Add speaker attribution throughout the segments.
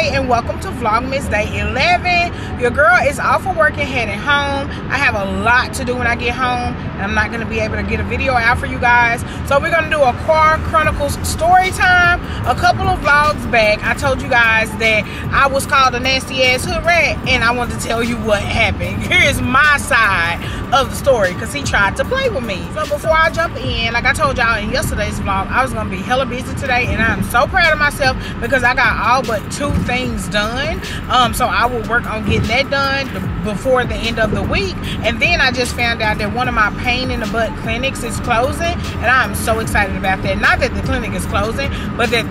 Speaker 1: Namaste and welcome to Vlogmas Day 11. Your girl is off of work and heading home. I have a lot to do when I get home, and I'm not going to be able to get a video out for you guys. So we're going to do a Car Chronicles story time. A couple of vlogs back, I told you guys that I was called a nasty ass hood rat, and I wanted to tell you what happened. Here's my side of the story because he tried to play with me. So before I jump in, like I told y'all in yesterday's vlog, I was going to be hella busy today, and I'm so proud of myself because I got all but 2 things done. So I will work on getting that done before the end of the week. And then I just found out that one of my pain in the butt clinics is closing, and I'm so excited about that. Not that the clinic is closing, but that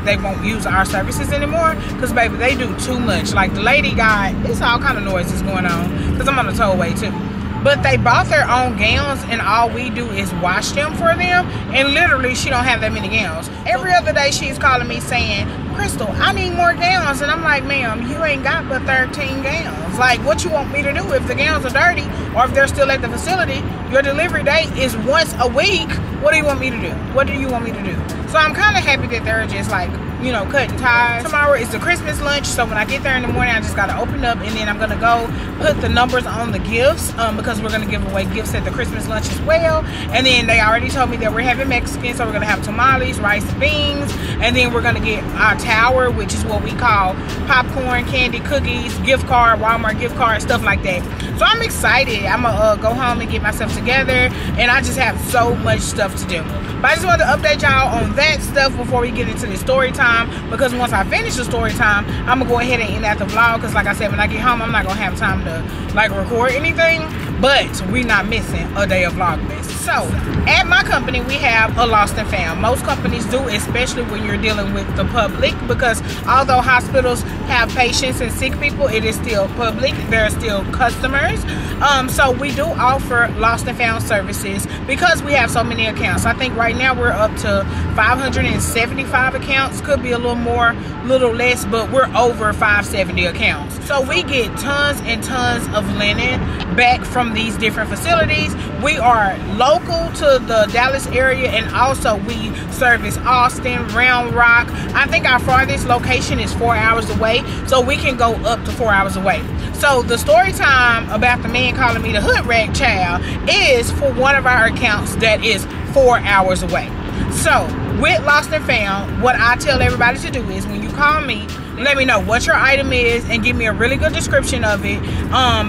Speaker 1: they won't use our services anymore, because baby, they do too much. Like the lady got, it's all kind of noises going on because I'm on the tollway too. But they bought their own gowns, and all we do is wash them for them. And literally, she don't have that many gowns. Every other day, she's calling me saying, Crystal, I need more gowns. And I'm like, ma'am, you ain't got but 13 gowns. Like, what you want me to do? If the gowns are dirty, or if they're still at the facility, your delivery date is once a week. What do you want me to do? What do you want me to do? So I'm kind of happy that they're just like, you know, cutting ties. Tomorrow is the Christmas lunch, so when I get there in the morning, I just gotta open up, and then I'm gonna go put the numbers on the gifts, because we're gonna give away gifts at the Christmas lunch as well. And then they already told me that we're having Mexican, so we're gonna have tamales, rice, beans, and then we're gonna get our tower, which is what we call popcorn, candy, cookies, gift card, Walmart gift card, stuff like that. So I'm excited. I'm gonna go home and get myself together, and I just have so much stuff to do. But I just wanted to update y'all on that stuff before we get into the story time, because once I finish the story time, I'm gonna go ahead and end out the vlog, because like I said, when I get home, I'm not gonna have time to like record anything. But we're not missing a day of Vlogmas. So at my company, we have a lost and found. Most companies do, especially when you're dealing with the public, because although hospitals have patients and sick people, it is still public. There are still customers. So we do offer lost and found services because we have so many accounts. I think right now we're up to 575 accounts. Could be a little more, little less, but we're over 570 accounts. So we get tons and tons of linen back from these different facilities. We are local to the Dallas area, and also we service Austin, Round Rock. I think our farthest location is 4 hours away, so we can go up to 4 hours away. So the story time about the man calling me the hood rat child is for one of our accounts that is 4 hours away. So with lost and found, what I tell everybody to do is when you call me, let me know what your item is and give me a really good description of it,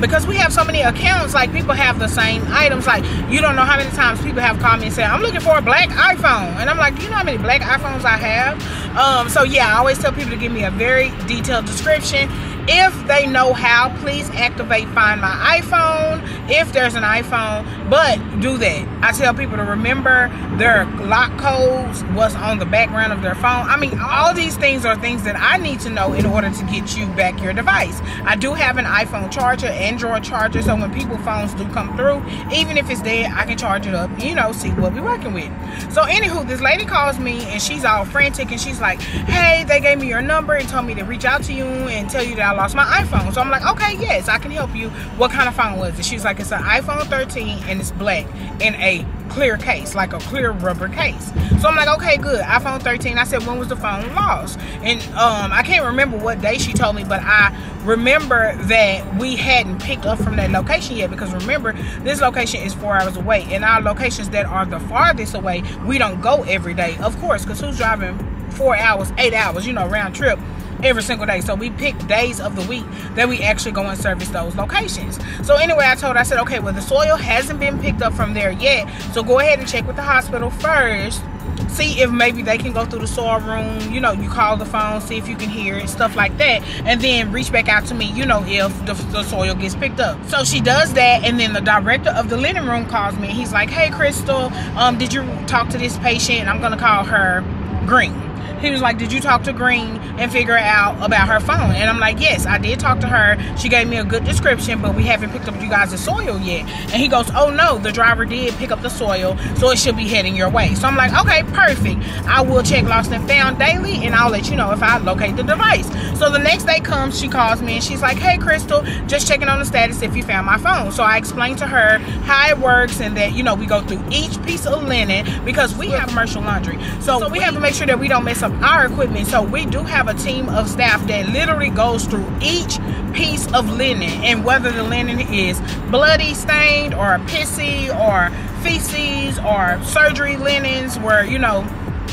Speaker 1: because we have so many accounts. Like, people have the same items. Like, you don't know how many times people have called me and said, I'm looking for a black iPhone, and I'm like, you know how many black iPhones I have? So yeah, I always tell people to give me a very detailed description. If they know how, please activate Find My iPhone if there's an iPhone, but do that. I tell people to remember their lock codes, what's on the background of their phone. I mean, all these things are things that I need to know in order to get you back your device. I do have an iPhone charger, Android charger, so when people's phones do come through, even if it's dead, I can charge it up, you know, see what we're working with. So anywho, this lady calls me and she's all frantic, and she's like, hey, they gave me your number and told me to reach out to you and tell you that I lost my iPhone. So I'm like, okay, yes, I can help you. What kind of phone was it? She's like, it's an iPhone 13 and it's black in a clear case, like a clear rubber case. So I'm like, okay, good, iPhone 13. I said, when was the phone lost? And I can't remember what day she told me, but I remember that we hadn't picked up from that location yet, because remember, this location is 4 hours away, and our locations that are the farthest away, we don't go every day, of course, because who's driving 4 hours, 8 hours, you know, round trip every single day? So we pick days of the week that we actually go and service those locations. So anyway, I told her, I said, okay, well, the soil hasn't been picked up from there yet, so go ahead and check with the hospital first, see if maybe they can go through the soil room, you know, you call the phone, see if you can hear it, stuff like that, and then reach back out to me, you know, if the soil gets picked up. So she does that, and then the director of the linen room calls me, and he's like, hey, Crystal, did you talk to this patient? I'm gonna call her Green. He was like, did you talk to Green and figure out about her phone? And I'm like, yes, I did talk to her. She gave me a good description, but we haven't picked up you guys' soil yet. And he goes, oh no, the driver did pick up the soil, so it should be heading your way. So I'm like, okay, perfect. I will check lost and found daily, and I'll let you know if I locate the device. So the next day comes, she calls me and she's like, hey, Crystal, just checking on the status if you found my phone. So I explained to her how it works, and that, you know, we go through each piece of linen because we have commercial laundry. So we have to make sure that we don't mess up of our equipment. So we do have a team of staff that literally goes through each piece of linen, and whether the linen is bloody, stained, or pissy, or feces, or surgery linens, where, you know,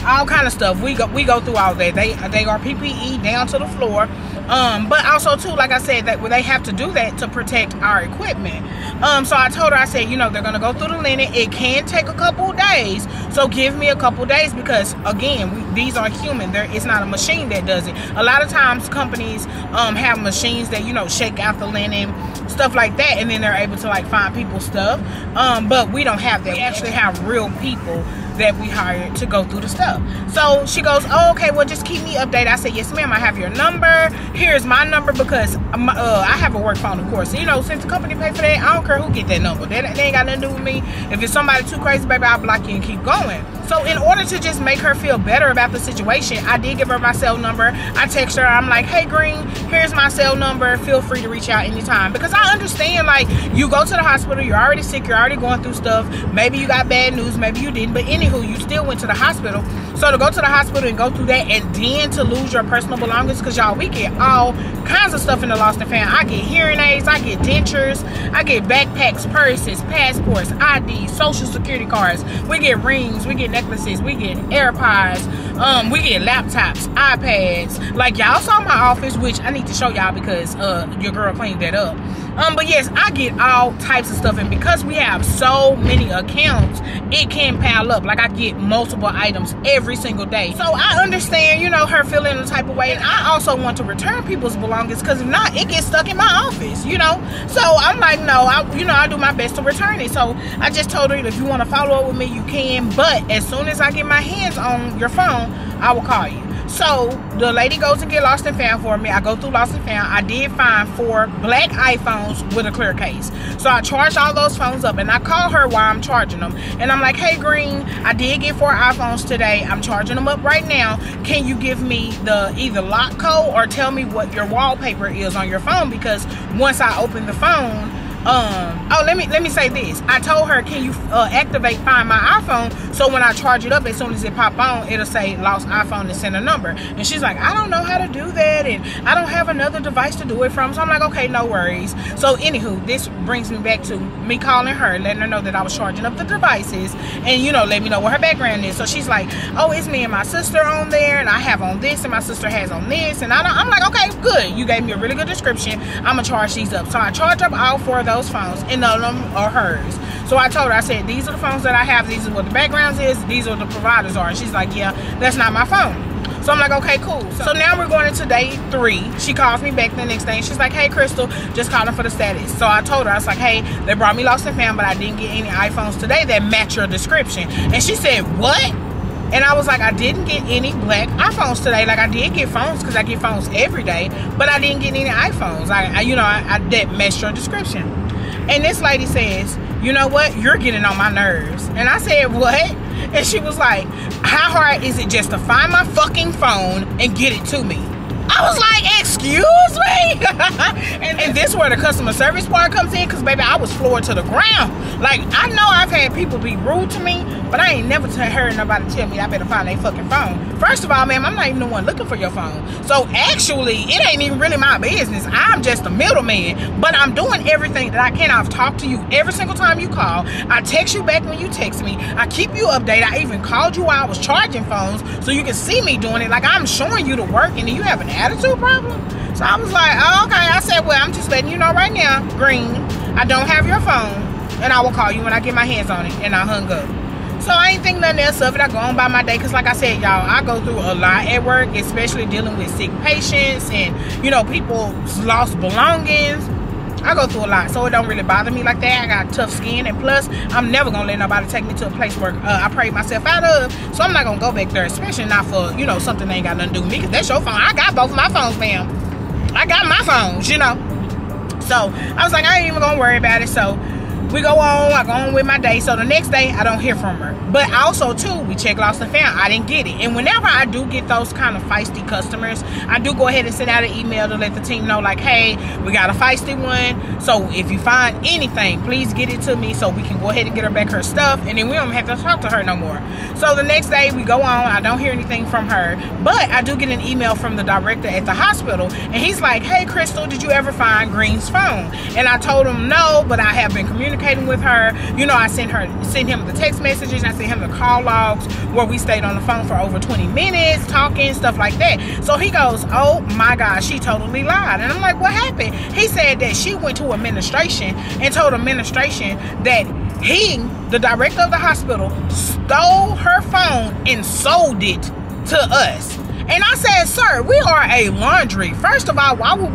Speaker 1: all kind of stuff. We go through all that. They are PPE down to the floor. But also too, like I said, that they have to do that to protect our equipment. So I told her, I said, you know, they're gonna go through the linen. It can take a couple days, so give me a couple days, because again, these are human. It's not a machine that does it. A lot of times companies have machines that, you know, shake out the linen, stuff like that, and then they're able to like find people's stuff. But we don't have that. We actually have real people that we hired to go through the stuff. So she goes, oh, okay, well, just keep me updated. I said, yes, ma'am, I have your number. Here's my number, because I have a work phone, of course. So, you know, since the company pays for that, I don't care who get that number. They ain't got nothing to do with me. If it's somebody too crazy, baby, I'll block you and keep going. So in order to just make her feel better about the situation, I did give her my cell number. I text her, I'm like, hey, Green, here's my cell number. Feel free to reach out anytime. Because I understand, like, you go to the hospital, you're already sick, you're already going through stuff. Maybe you got bad news, maybe you didn't. But anywho, you still went to the hospital. So to go to the hospital and go through that, and then to lose your personal belongings, because y'all, we get all kinds of stuff in the Lost and Found. I get hearing aids, I get dentures, I get backpacks, purses, passports, IDs, social security cards. We get rings, we get necklaces, we get AirPods, we get laptops, iPads. Like, y'all saw my office, which I need to show y'all because your girl cleaned that up. But yes, I get all types of stuff, and because we have so many accounts, it can pile up. Like, I get multiple items every single day. So I understand, you know, her feeling the type of way, and I also want to return people's belongings, because if not, it gets stuck in my office, you know. So I'm like, no, I do my best to return it. So I just told her, if you want to follow up with me, you can, but as soon as I get my hands on your phone, I will call you. So the lady goes and get Lost and Found for me. I go through Lost and Found. I did find 4 black iPhones with a clear case. So I charged all those phones up, and I call her while I'm charging them. And I'm like, hey, Green, I did get 4 iPhones today. I'm charging them up right now. Can you give me the either lock code or tell me what your wallpaper is on your phone? Because once I open the phone, oh, let me say this. I told her, can you activate Find My iPhone, so when I charge it up, as soon as it pop on, it'll say lost iPhone and send a number. And she's like, I don't know how to do that, and I don't have another device to do it from. So I'm like, okay, no worries. So anywho, this brings me back to me calling her, letting her know that I was charging up the devices, and, you know, let me know what her background is. So she's like, oh, it's me and my sister on there, and I have on this, and my sister has on this, and I'm like, okay, good. You gave me a really good description. I'm gonna charge these up. So I charge up all 4 of those phones, and none of them are hers. So I told her, I said, these are the phones that I have, these are what the backgrounds is, these are what the providers are. And she's like, yeah, that's not my phone. So I'm like, okay, cool. So now we're going into day 3. She calls me back the next day, and she's like, hey, Crystal, just calling for the status. So I told her, I was like, hey, they brought me Lost and Found, but I didn't get any iPhones today that match your description. And she said, what? And I was like, I didn't get any black iPhones today. Like, I did get phones, because I get phones every day, but I didn't get any iPhones. I that matched your description. And this lady says, you know what? You're getting on my nerves. And I said, what? And she was like, how hard is it just to find my fucking phone and get it to me? I was like, excuse me? and this is where the customer service part comes in, because, baby, I was floored to the ground. Like, I know I've had people be rude to me, but I ain't never heard nobody tell me I better find their fucking phone. First of all, ma'am, I'm not even the one looking for your phone. So, actually, it ain't even really my business. I'm just a middleman. But I'm doing everything that I can. I've talked to you every single time you call. I text you back when you text me. I keep you updated. I even called you while I was charging phones, so you can see me doing it. Like, I'm showing you the work, and then you have an attitude problem? So I was like, oh, okay. I said, well, I'm just letting you know right now, Green, I don't have your phone, and I will call you when I get my hands on it. And I hung up. So I ain't think nothing else of it. I go on by my day, because like I said, y'all, I go through a lot at work, especially dealing with sick patients and, you know, people's lost belongings. I go through a lot, so it don't really bother me like that. I got tough skin, and plus, I'm never gonna let nobody take me to a place where I prayed myself out of. So I'm not gonna go back there, especially not for, you know, something that ain't got nothing to do with me, because that's your phone. I got both of my phones, ma'am. I got my phones, you know. So I was like, I ain't even gonna worry about it. So we go on, I go on with my day. So the next day, I don't hear from her. But also, too, we check lost and found. I didn't get it. And whenever I do get those kind of feisty customers, I do go ahead and send out an email to let the team know, like, hey, we got a feisty one. So if you find anything, please get it to me so we can go ahead and get her back her stuff. And then we don't have to talk to her no more. So the next day, we go on. I don't hear anything from her. But I do get an email from the director at the hospital. And he's like, hey, Crystal, did you ever find Green's phone? And I told him no, but I have been communicating with her. You know, I sent him the text messages. I sent him the call logs where we stayed on the phone for over 20 minutes talking, stuff like that. So he goes, oh my God, she totally lied. And I'm like, what happened? He said that she went to administration and told administration that he, the director of the hospital, stole her phone and sold it to us. And I said, sir, we are a laundry. First of all, why would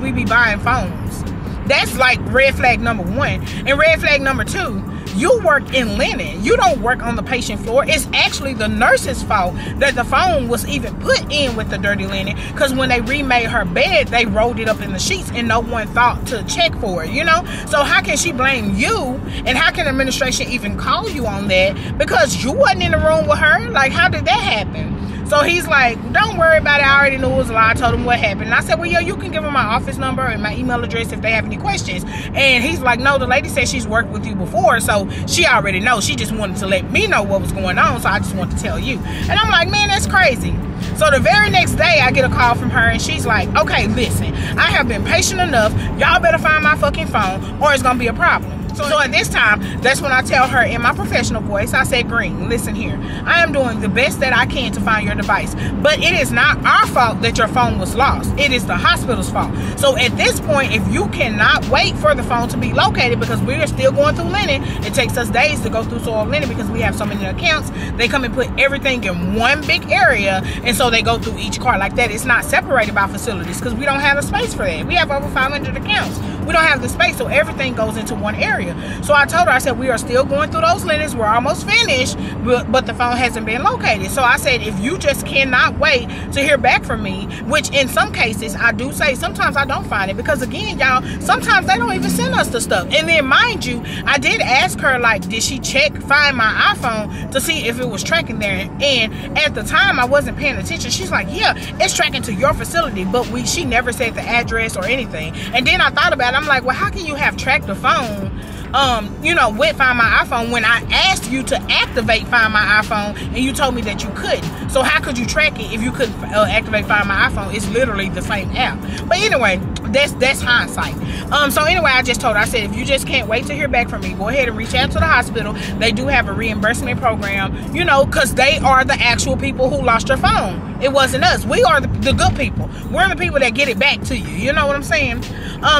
Speaker 1: we be buying phones? That's like red flag number 1. And red flag number 2, you work in linen. You don't work on the patient floor. It's actually the nurse's fault that the phone was even put in with the dirty linen, because when they remade her bed, they rolled it up in the sheets and no one thought to check for it, you know? So how can she blame you? And how can administration even call you on that? Because you wasn't in the room with her. Like, how did that happen? So he's like, don't worry about it. I already knew it was a lie. I told him what happened. And I said, well, yeah, you can give him my office number and my email address if they have any questions. And he's like, no, the lady said she's worked with you before, so she already knows. She just wanted to let me know what was going on, so I just want to tell you. And I'm like, man, that's crazy. So the very next day, I get a call from her, and she's like, okay, listen, I have been patient enough. Y'all better find my fucking phone, or it's going to be a problem. So at this time, that's when I tell her in my professional voice, I said, Green, listen here. I am doing the best that I can to find your device. But it is not our fault that your phone was lost. It is the hospital's fault. So at this point, if you cannot wait for the phone to be located, because we are still going through linen, it takes us days to go through soil linen because we have so many accounts. They come and put everything in one big area, and so they go through each car like that. It's not separated by facilities because we don't have the space for that. We have over 500 accounts. We don't have the space, so everything goes into one area. So I told her, I said, we are still going through those linens. We're almost finished, but the phone hasn't been located. So I said, if you just cannot wait to hear back from me, which in some cases I do say, sometimes I don't find it, because again, y'all, sometimes they don't even send us the stuff. And then mind you, I did ask her, like, did she find my iPhone to see if it was tracking there? And at the time I wasn't paying attention. She's like, yeah, it's tracking to your facility, but she never said the address or anything. And then I thought about it. I'm like, well, how can you have tracked the phone you know, with Find My iPhone when I asked you to activate Find My iPhone and you told me that you couldn't? So how could you track it if you couldn't activate Find My iPhone? It's literally the same app. But anyway, that's hindsight. So anyway, I just told her, I said, if you just can't wait to hear back from me, go ahead and reach out to the hospital. They do have a reimbursement program, you know, because they are the actual people who lost your phone. It wasn't us. We are the good people. We're the people that get it back to you. You know what I'm saying?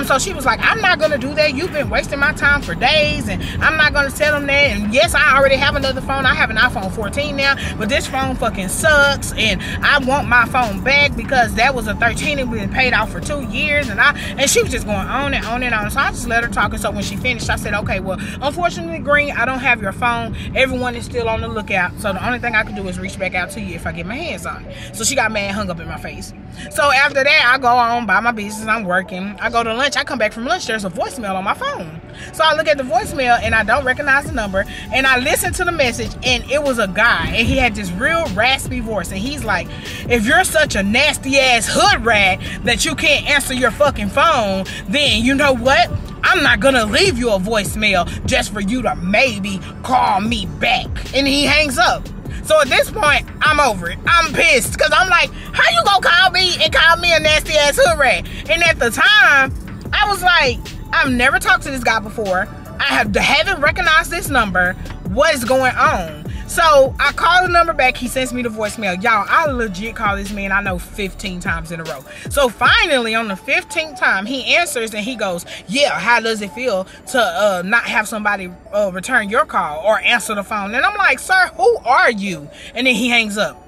Speaker 1: So she was like, I'm not going to do that. You've been wasting my time for days, and I'm not going to tell them that. And yes, I already have another phone. I have an iPhone 14 now, but this phone fucking sucks, and I want my phone back because that was a 13 and been paid out for 2 years. And she was just going on and on and on. So I just let her talk. And so when she finished, I said, okay, well, unfortunately, Green, I don't have your phone. Everyone is still on the lookout. So the only thing I can do is reach back out to you if I get my hands on it. So she got mad, hung up in my face. So after that, I go on by my business. I'm working. I go to lunch. I come back from lunch. There's a voicemail on my phone. So I look at the voicemail and I don't recognize the number. And I listen to the message, and it was a guy. And he had this real raspy voice. And he's like, if you're such a nasty ass hood rat that you can't answer your fucking phone, then you know what? I'm not gonna leave you a voicemail just for you to maybe call me back. And he hangs up. So at this point, I'm over it. I'm pissed because I'm like, how you gonna call me and call me a nasty ass hood rat? And at the time, I was like, I've never talked to this guy before. I haven't recognized this number. What is going on? So I call the number back. He sends me the voicemail. Y'all, I legit call this man, I know, 15 times in a row. So finally, on the 15th time, he answers and he goes, yeah, how does it feel to not have somebody return your call or answer the phone? And I'm like, sir, who are you? And then he hangs up.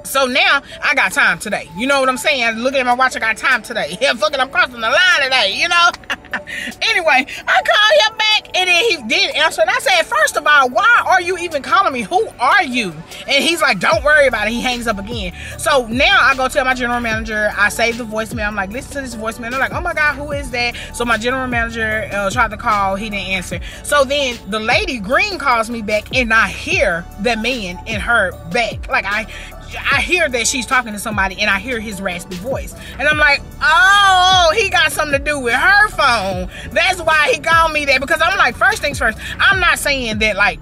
Speaker 1: So now I got time today. You know what I'm saying? I'm looking at my watch, I got time today. Yeah, fuck it, I'm crossing the line today, you know? Anyway, I called him back and then he did answer. And I said, first of all, why are you even calling me? Who are you? And he's like, don't worry about it. He hangs up again. So now I go tell my general manager, I saved the voicemail. I'm like, listen to this voicemail. They're like, oh my God, who is that? So my general manager tried to call. He didn't answer. So then the lady Green calls me back and I hear the man in her back. Like I hear that she's talking to somebody and I hear his raspy voice. And I'm like, oh, he got something to do with her phone. That's why he called me that. Because I'm like, first things first, I'm not saying that, like,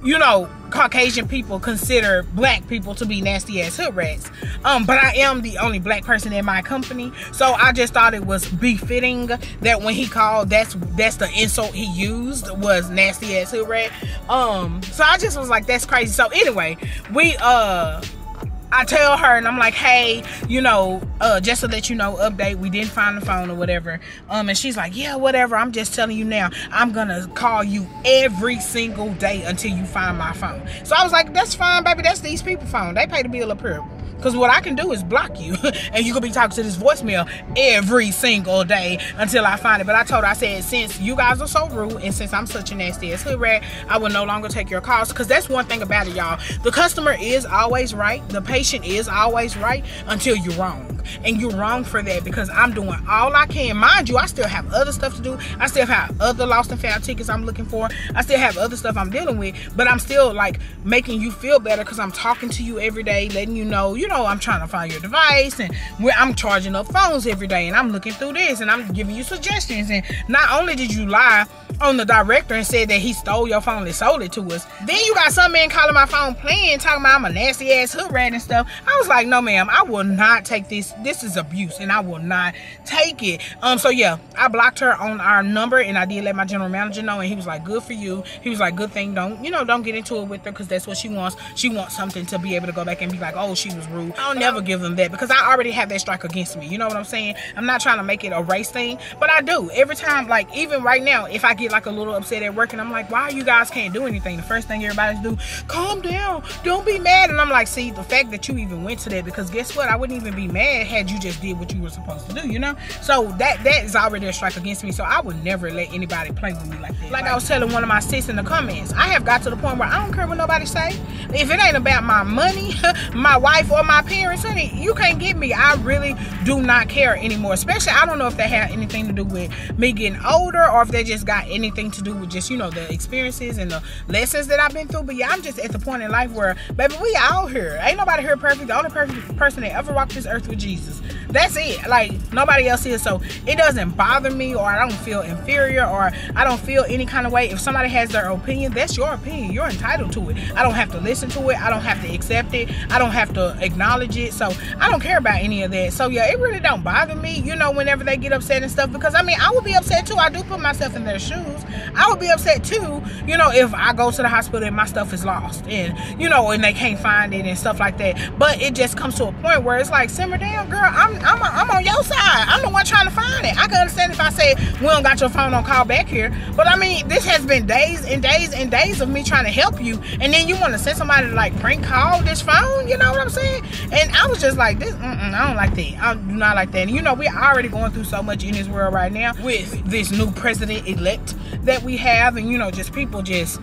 Speaker 1: you know, Caucasian people consider black people to be nasty ass hood rats. But I am the only black person in my company. So I just thought it was befitting that when he called, that's the insult he used, was nasty ass hood rat. So I just was like, that's crazy. So anyway, I tell her and I'm like, hey, you know, just to let you know, update, we didn't find the phone or whatever. And she's like, yeah, whatever. I'm just telling you now, I'm gonna call you every single day until you find my phone. So I was like, that's fine, baby. That's these people's phone. They pay the bill up here. Because what I can do is block you. And you could be talking to this voicemail every single day until I find it. But I told her, I said, since you guys are so rude and since I'm such a nasty ass hood rat, I will no longer take your calls. Because that's one thing about it, y'all. The customer is always right. The patient is always right until you're wrong. And you're wrong for that because I'm doing all I can. Mind you, I still have other stuff to do. I still have other lost and found tickets I'm looking for. I still have other stuff I'm dealing with. But I'm still like making you feel better because I'm talking to you every day, letting you know, I'm trying to find your device and I'm charging up phones every day and I'm looking through this and I'm giving you suggestions. And not only did you lie on the director and said that he stole your phone and sold it to us, then you got some man calling my phone playing, talking about I'm a nasty ass hood rat and stuff. I was like, no ma'am, I will not take this. This is abuse and I will not take it. So yeah, I blocked her on our number and I did let my general manager know and he was like, good for you. He was like, good thing, don't get into it with her because that's what she wants. She wants something to be able to go back and be like, oh, she was rude. I'll never give them that because I already have that strike against me. You know what I'm saying? I'm not trying to make it a race thing, but I do. Every time, like even right now, if I get like a little upset at work and I'm like, why you guys can't do anything? The first thing everybody's do, calm down, don't be mad. And I'm like, see, the fact that you even went to that, because guess what? I wouldn't even be mad had you just did what you were supposed to do, you know? So that is already a strike against me. So I would never let anybody play with me like that. Like I was telling one of my sis in the comments, I have got to the point where I don't care what nobody say. If it ain't about my money, my wife or my parents, honey, you can't get me. I really do not care anymore. Especially, I don't know if they have anything to do with me getting older or if they just got anything to do with just, the experiences and the lessons that I've been through. But yeah, I'm just at the point in life where, baby, we out here. Ain't nobody here perfect. The only perfect person that ever walked this earth was Jesus. That's it. Like, nobody else is. So it doesn't bother me, or I don't feel inferior, or I don't feel any kind of way. If somebody has their opinion, that's your opinion. You're entitled to it. I don't have to listen to it. I don't have to accept it. I don't have to acknowledge it. So I don't care about any of that. So yeah, it really don't bother me, whenever they get upset and stuff, because I mean, I would be upset too. I do put myself in their shoes. I would be upset too, if I go to the hospital and my stuff is lost and, and they can't find it and stuff like that. But it just comes to a point where it's like, simmer down, girl. I'm on your side. I'm the one trying to find it. I can understand if I say, we don't got your phone, don't call back here. But I mean, this has been days and days and days of me trying to help you. And then you want to send somebody to like prank call this phone, you know what I'm saying? And I was just like, I don't like that. I do not like that. And we're already going through so much in this world right now with this new president-elect that we have. And, just people just,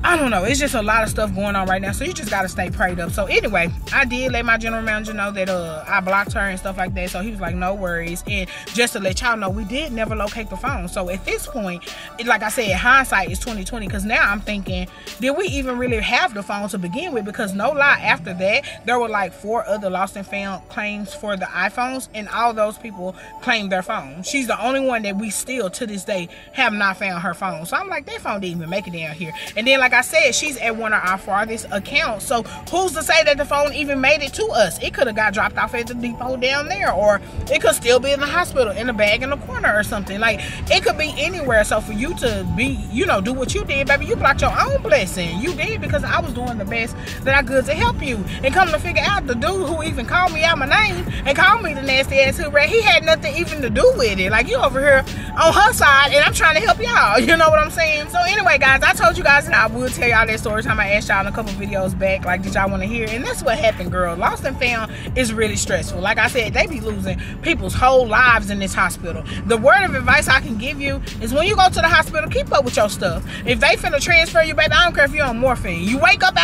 Speaker 1: I don't know. It's just a lot of stuff going on right now. So you just got to stay prayed up. So anyway, I did let my general manager know that I blocked her and stuff like that. So he was like, no worries. And just to let y'all know, we did never locate the phone. So at this point, like I said, hindsight is 20/20. Because now I'm thinking, did we even really have the phone to begin with? Because no lie, after that, there were like 4 other lost and found claims for the iPhones. And all those people claimed their phone. She's the only one that we still, to this day, have not found her phone. So I'm like, that phone didn't even make it down here. And then, like I said, she's at one of our farthest accounts. So who's to say that the phone even made it to us? It could have got dropped off at the depot down there, or it could still be in the hospital in a bag in the corner or something. Like, it could be anywhere. So for you to be, do what you did, baby, you blocked your own blessing. You did, because I was doing the best that I could to help you. And come to figure out, the dude who even called me out my name and called me the nasty ass hood rat, he had nothing even to do with it. Like, you over here on her side and I'm trying to help y'all. You know what I'm saying? So anyway, guys, I told you guys that I will tell y'all that story time I asked y'all in a couple videos back, like, did y'all want to hear? And that's what happened, girl. Lost and found is really stressful. Like I said, they be losing people's whole lives in this hospital. The word of advice I can give you is when you go to the hospital, keep up with your stuff. If they finna transfer you, baby, I don't care if you're on morphine. You wake up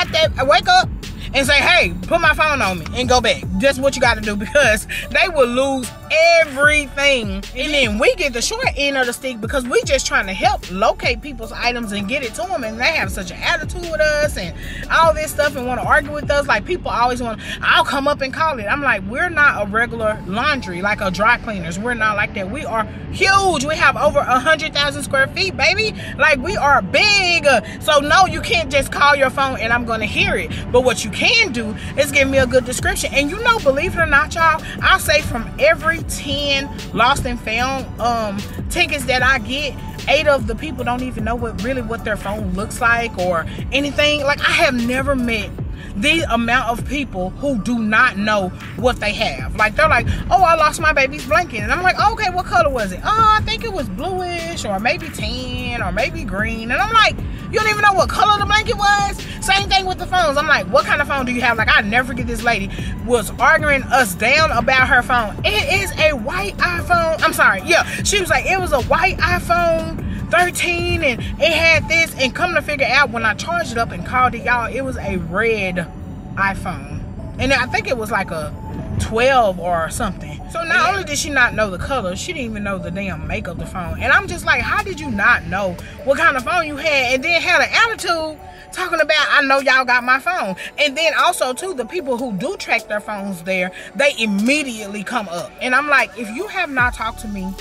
Speaker 1: and say, hey, put my phone on me and go back. That's what you got to do, because they will lose everything. And then we get the short end of the stick because we just trying to help locate people's items and get it to them, and they have such an attitude with us and all this stuff and want to argue with us. Like, people always want, I'll come up and call it. I'm like, we're not a regular laundry, like a dry cleaners. We're not like that. We are huge. We have over 100,000 square feet, baby. Like, we are big. So no, you can't just call your phone and I'm gonna hear it. But what you can do is give me a good description. And you know, believe it or not, y'all, I'll say from every 10 lost and found tickets that I get, 8 of the people don't even know what their phone looks like or anything. Like, I have never met the amount of people who do not know what they have. Like, they're like, oh, I lost my baby's blanket. And I'm like, oh, okay, what color was it? Oh, I think it was bluish or maybe tan or maybe green. And I'm like, you don't even know what color the blanket was? Same thing with the phones. I'm like, what kind of phone do you have? Like, I never forget, this lady was arguing us down about her phone. It is a white iPhone. I'm sorry. Yeah, she was like, it was a white iPhone 13 and it had this, and come to figure out when I charged it up and called it, y'all, it was a red iPhone, and I think it was like a 12 or something. So not only did she not know the color, she didn't even know the damn make of the phone. And I'm just like, how did you not know what kind of phone you had, and then had an attitude talking about, I know y'all got my phone? And then also too, the people who do track their phones there, they immediately come up. And I'm like, if you have not talked to me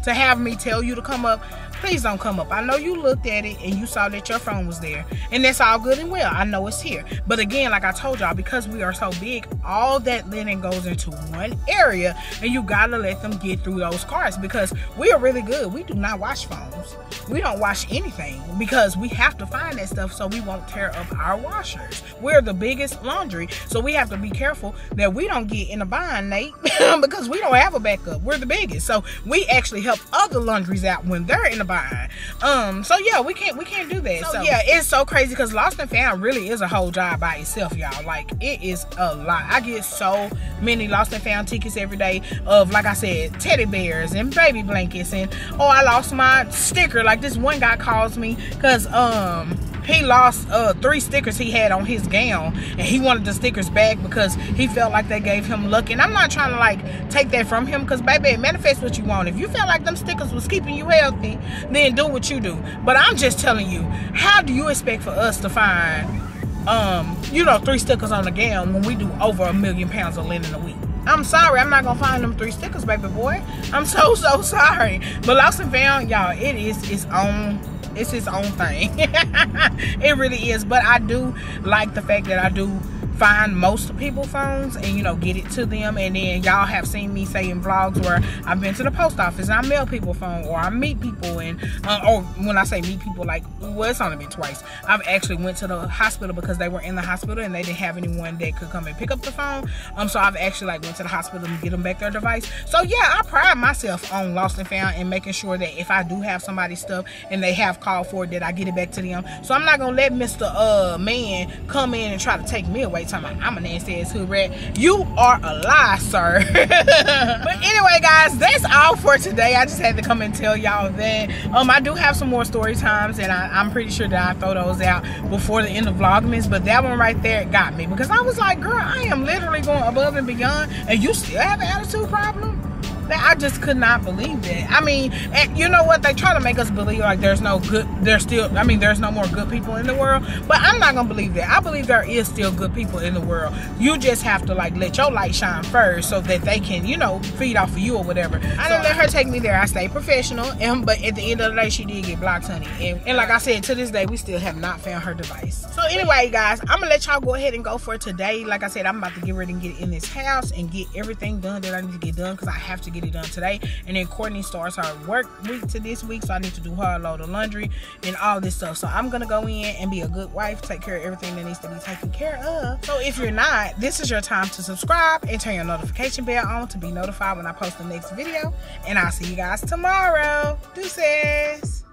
Speaker 1: to have me tell you to come up, please don't come up. I know you looked at it and you saw that your phone was there, and that's all good and well. I know it's here. But again, like I told y'all, because we are so big, all that linen goes into one area, and you gotta let them get through those carts, because we are really good. We do not wash phones. We don't wash anything because we have to find that stuff so we won't tear up our washers. We're the biggest laundry, so we have to be careful that we don't get in a bind, Nate, because we don't have a backup. We're the biggest, so we actually help other laundries out when they're in a bind. So yeah, we can't do that. So yeah, it's so crazy because lost and found really is a whole job by itself, y'all. Like, it is a lot. I get so many lost and found tickets every day of, like I said, teddy bears and baby blankets, and oh, I lost my sticker. Like, this one guy calls me because he lost 3 stickers he had on his gown, and he wanted the stickers back because he felt like they gave him luck. And I'm not trying to like take that from him, because baby, it manifests what you want. If you felt like them stickers was keeping you healthy, then do what you do. But I'm just telling you, how do you expect for us to find you know, 3 stickers on the gown when we do over 1 million pounds of linen a week? I'm sorry, I'm not gonna find them 3 stickers, baby boy. I'm so sorry. But lost and found, y'all, it is its own thing. It really is. But I do like the fact that I do find most people's phones and, you know, get it to them. And then y'all have seen me say in vlogs where I've been to the post office and I mail people phone, or I meet people, and or when I say meet people, like, well, it's only been twice. I've actually went to the hospital because they were in the hospital and they didn't have anyone that could come and pick up the phone. So I've actually like went to the hospital and get them back their device. So yeah, I pride myself on lost and found and making sure that if I do have somebody's stuff and they have called for it, that I get it back to them. So I'm not gonna let Mr. Man come in and try to take me away. I'm a nasty ass hood rat. You are a lie, sir. But anyway, guys, that's all for today. I just had to come and tell y'all that I do have some more story times, and I'm pretty sure that I throw those out before the end of Vlogmas. But that one right there got me, because I was like, girl, I am literally going above and beyond, and you still have an attitude problem? I just could not believe that. I mean, and you know what? They try to make us believe like there's no more good people in the world. But I'm not going to believe that. I believe there is still good people in the world. You just have to like let your light shine first so that they can, you know, feed off of you or whatever. I didn't let her take me there. I stayed professional. But at the end of the day, she did get blocked, honey. And like I said, to this day, we still have not found her device. So anyway, guys, I'm going to let y'all go ahead and go for today. Like I said, I'm about to get ready and get in this house and get everything done that I need to get done, because I have to get it done today. And then Courtney starts her work week to this week, so I need to do her a load of laundry and all this stuff. So I'm gonna go in and be a good wife, take care of everything that needs to be taken care of. So if you're not, this is your time to subscribe and turn your notification bell on to be notified when I post the next video. And I'll see you guys tomorrow. Deuces.